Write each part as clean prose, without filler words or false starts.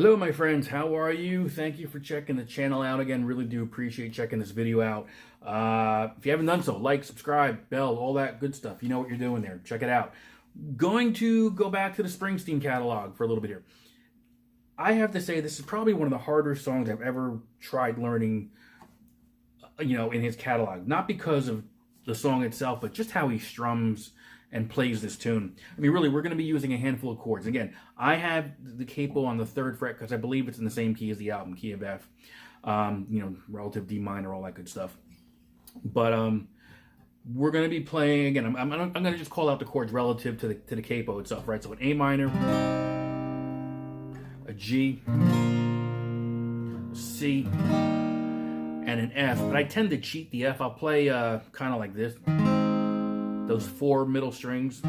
Hello my friends, how are you? Thank you for checking the channel out again. Really do appreciate checking this video out. If you haven't done so, like, subscribe, bell, all that good stuff. You know what you're doing there. Check it out. Going to go back to the Springsteen catalog for a little bit here. I have to say this is probably one of the harder songs I've ever tried learning, in his catalog. Not because of the song itself, but just how he strums and plays this tune. I mean, really, we're going to be using a handful of chords. Again, I have the capo on the 3rd fret because I believe it's in the same key as the album, key of F. Relative D minor, all that good stuff. But we're going to be playing, again, I'm going to just call out the chords relative to the capo itself, right? So an A minor, a G, a C, and an F. But I tend to cheat the F. I'll play kind of like this. Those 4 middle strings.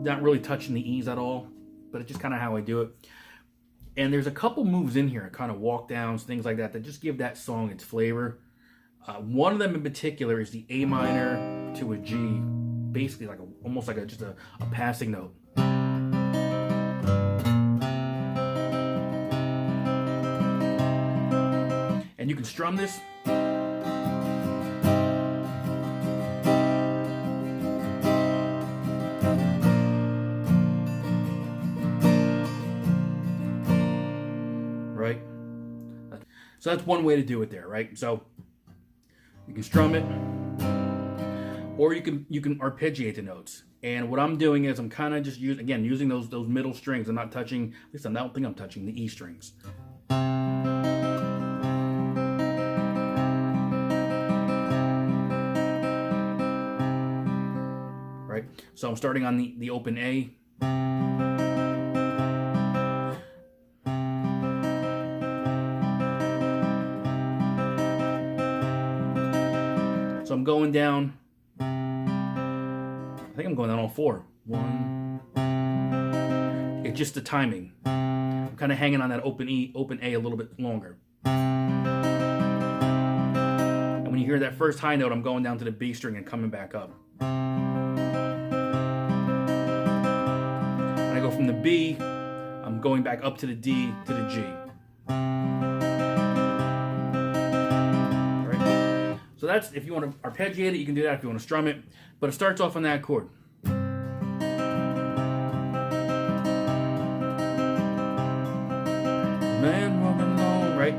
Not really touching the E's at all, but it's just kind of how I do it. And there's a couple moves in here, kind of walk downs, things like that just give that song its flavor. One of them in particular is the A minor to a G, basically like almost like just a passing note. And you can strum this. Right? So that's one way to do it there, right? So you can strum it, or you can arpeggiate the notes. And what I'm doing is I'm kind of just using those middle strings. I'm not touching, at least I don't think I'm touching the E strings. Right? So I'm starting on the open A. So I'm going down, I think I'm going down all 4. 1. It's just the timing. I'm kind of hanging on that open A a little bit longer. And when you hear that first high note, I'm going down to the B string and coming back up. And I go from the B, I'm going back up to the D to the G. So that's, if you want to arpeggiate it, you can do that if you want to strum it. But it starts off on that chord. Man walking along, right?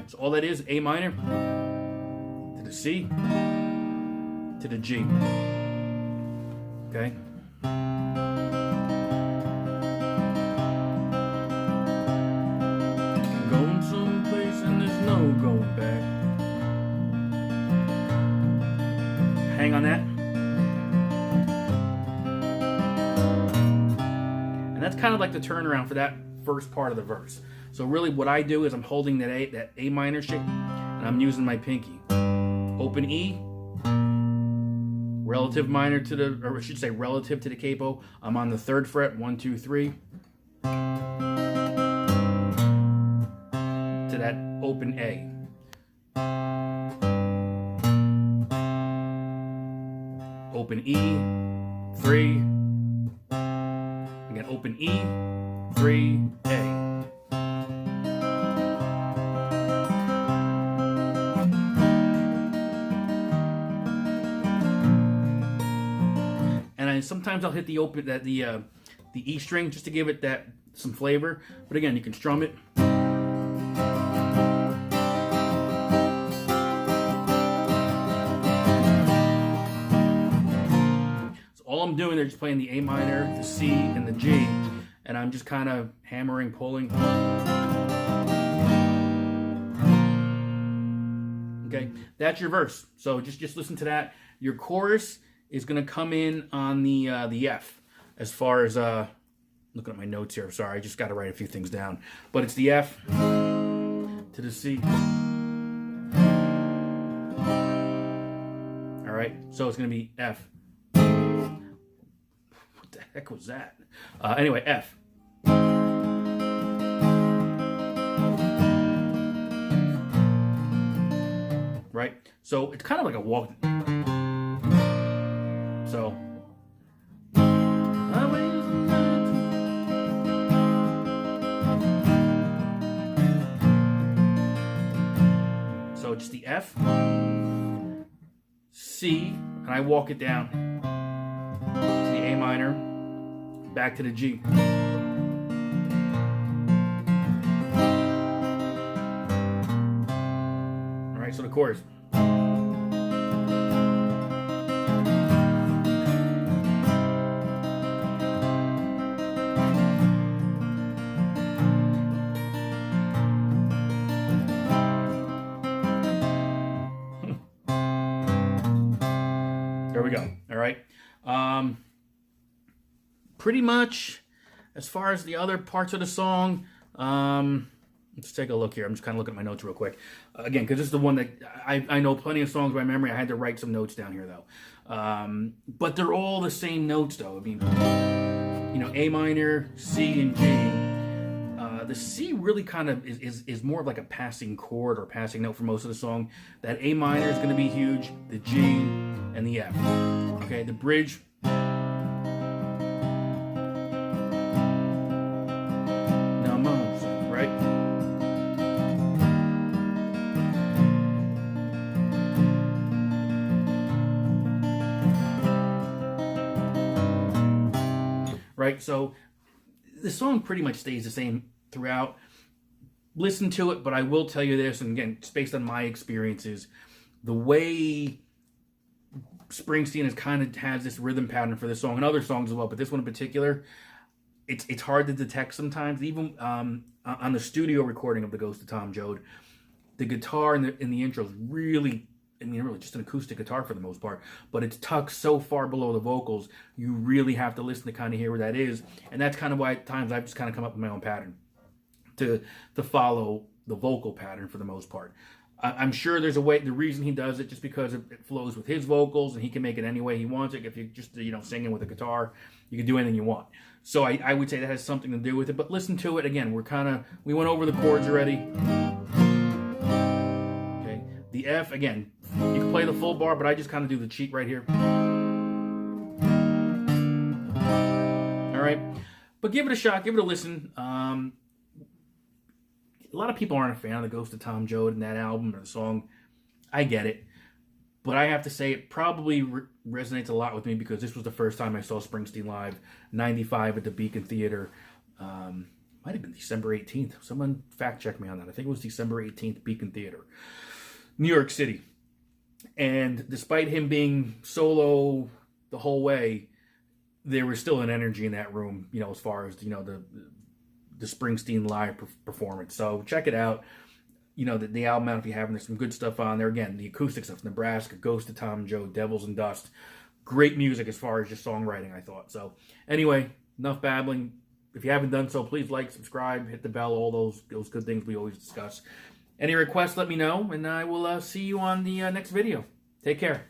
So all that is A minor to the C to the G. Okay? Going someplace and there's no going back. Hang on that. And that's kind of like the turnaround for that first part of the verse. So really what I do is I'm holding that A minor shape and I'm using my pinky. Open E, relative minor to the, or I should say relative to the capo. I'm on the 3rd fret, 1, 2, 3. To that open A. Open E, 3. Again, open E, 3, A. And sometimes I'll hit the E string just to give it some flavor. But again, you can strum it. All I'm doing there is just playing the A minor, the C, and the G, and I'm just kind of hammering, pulling. Okay, that's your verse. So just listen to that. Your chorus is going to come in on the F. As far as looking at my notes here, sorry, I just got to write a few things down. But it's the F to the C. All right, so it's going to be F. What the heck was that? Anyway, F. Right? So it's kind of like a walk. So. So just the F, C, and I walk it down to the A minor, back to the G. All right, so the chorus. There we go. All right. Pretty much as far as the other parts of the song, let's take a look here. I'm just kind of looking at my notes real quick. Again, because this is the one that I know plenty of songs by memory. I had to write some notes down here, though. But they're all the same notes, though. I mean, you know, A minor, C, and G. The C really kind of is more of like a passing chord or passing note for most of the song. That A minor is going to be huge, the G, and the F. Okay, the bridge. Right? Right, so the song pretty much stays the same throughout. Listen to it, but I will tell you this, and again, it's based on my experiences. The way Springsteen has this rhythm pattern for this song, and other songs as well, but this one in particular, it's hard to detect sometimes. Even on the studio recording of the Ghost of Tom Joad, the guitar in the intro is really, I mean, really just an acoustic guitar for the most part, but it's tucked so far below the vocals, you really have to listen to kind of hear where that is. And that's kind of why at times I've just kind of come up with my own pattern to follow the vocal pattern for the most part. I'm sure there's a way, the reason he does it, just because it flows with his vocals and he can make it any way he wants it. If you're just, you know, singing with a guitar, you can do anything you want. So I would say that has something to do with it, but listen to it again. We went over the chords already. Okay, the F, again, you can play the full bar, but I just kind of do the cheat right here. All right, but give it a shot, give it a listen. A lot of people aren't a fan of the Ghost of Tom Joad and that album or the song. I get it. But I have to say it probably resonates a lot with me because this was the first time I saw Springsteen live, 95 at the Beacon Theater. Might have been December 18th. Someone fact check me on that. I think it was December 18th, Beacon Theater, New York City. And despite him being solo the whole way, there was still an energy in that room, you know, as far as, you know, the Springsteen live performance. So check it out. You know, the album out if you haven't. There's some good stuff on there. Again, the acoustic stuff, Nebraska, Ghost of Tom Joad, Devils and Dust. Great music as far as just songwriting, I thought. So anyway, enough babbling. If you haven't done so, please like, subscribe, hit the bell, all those good things we always discuss. Any requests, let me know, and I will see you on the next video. Take care.